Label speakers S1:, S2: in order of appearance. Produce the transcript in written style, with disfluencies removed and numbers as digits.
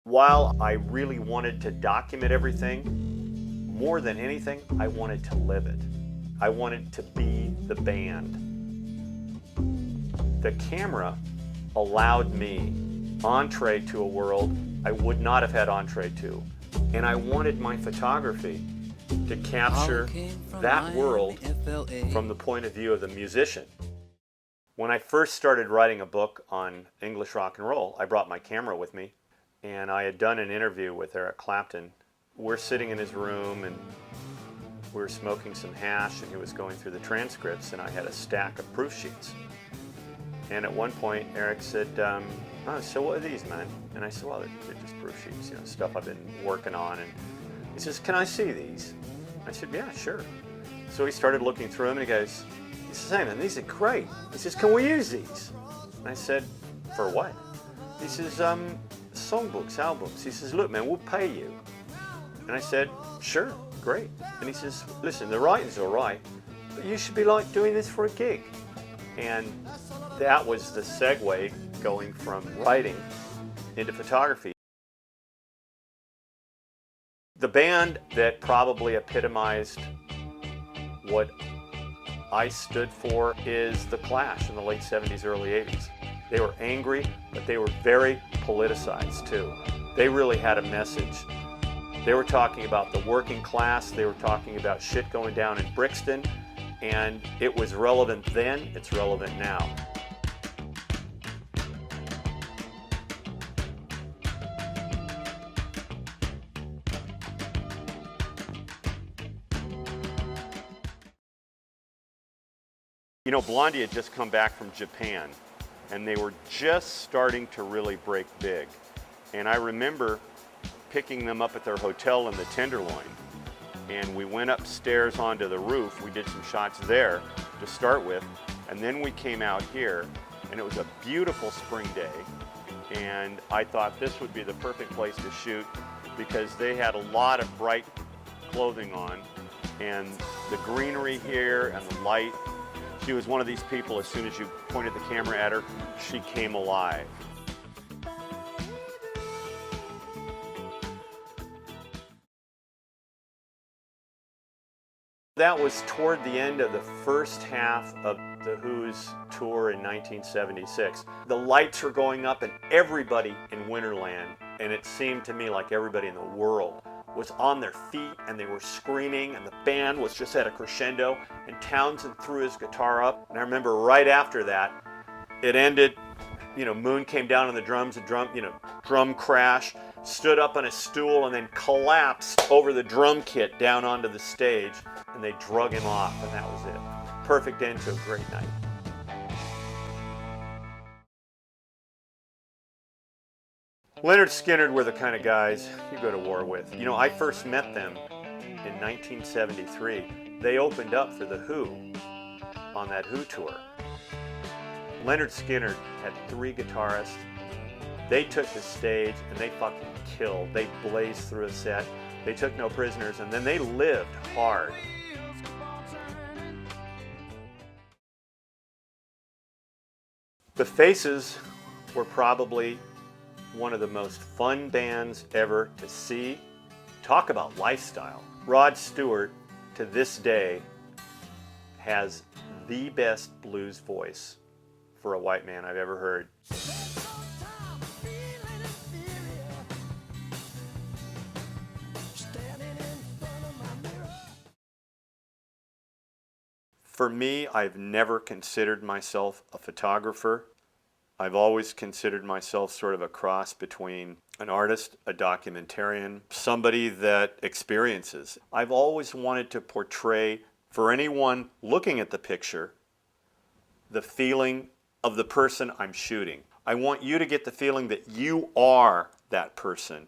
S1: While I really wanted to document everything, more than anything, I wanted to live it. I wanted to be the band. The camera allowed me entree to a world I would not have had entree to. And I wanted my photography to capture that world from the point of view of the musician. When I first started writing a book on English rock and roll, I brought my camera with me, and I had done an interview with Eric Clapton. We're sitting in his room and we were smoking some hash, and he was going through the transcripts, and I had a stack of proof sheets. And at one point, Eric said, oh, so what are these, man? And I said, well, they're just proof sheets, you know, stuff I've been working on. And he says, can I see these? I said, yeah, sure. So he started looking through them, and he says, hey, man, these are great. He says, can we use these? And I said, for what? He says, songbooks, albums. He says, look, man, we'll pay you. And I said, sure, great. And he says, listen, the writing's all right, but you should be like doing this for a gig. And that was the segue going from writing into photography. The band that probably epitomized what I stood for is The Clash in the late 70s, early 80s. They were angry, but they were very politicized too. They really had a message. They were talking about the working class, they were talking about shit going down in Brixton, and it was relevant then, it's relevant now. You know, Blondie had just come back from Japan, and they were just starting to really break big. And I remember picking them up at their hotel in the Tenderloin, and we went upstairs onto the roof. We did some shots there to start with, and then we came out here, and it was a beautiful spring day, and I thought this would be the perfect place to shoot because they had a lot of bright clothing on, and the greenery here and the light. She was one of these people, as soon as you pointed the camera at her, she came alive. That was toward the end of the first half of the Who's tour in 1976. The lights were going up and everybody in Winterland, and it seemed to me like everybody in the world, was on their feet and they were screaming, and the band was just at a crescendo, and Townsend threw his guitar up. And I remember right after that, it ended, you know, Moon came down on the drums, drum crash, stood up on a stool and then collapsed over the drum kit down onto the stage, and they drug him off, and that was it. Perfect end to a great night. Lynyrd Skynyrd were the kind of guys you go to war with. You know, I first met them in 1973. They opened up for The Who on that Who tour. Lynyrd Skynyrd had 3 guitarists. They took the stage and they fucking killed. They blazed through a set. They took no prisoners, and then they lived hard. The Faces were probably one of the most fun bands ever to see. Talk about lifestyle. Rod Stewart, to this day, has the best blues voice for a white man I've ever heard. For me, I've never considered myself a photographer. I've always considered myself sort of a cross between an artist, a documentarian, somebody that experiences. I've always wanted to portray, for anyone looking at the picture, the feeling of the person I'm shooting. I want you to get the feeling that you are that person.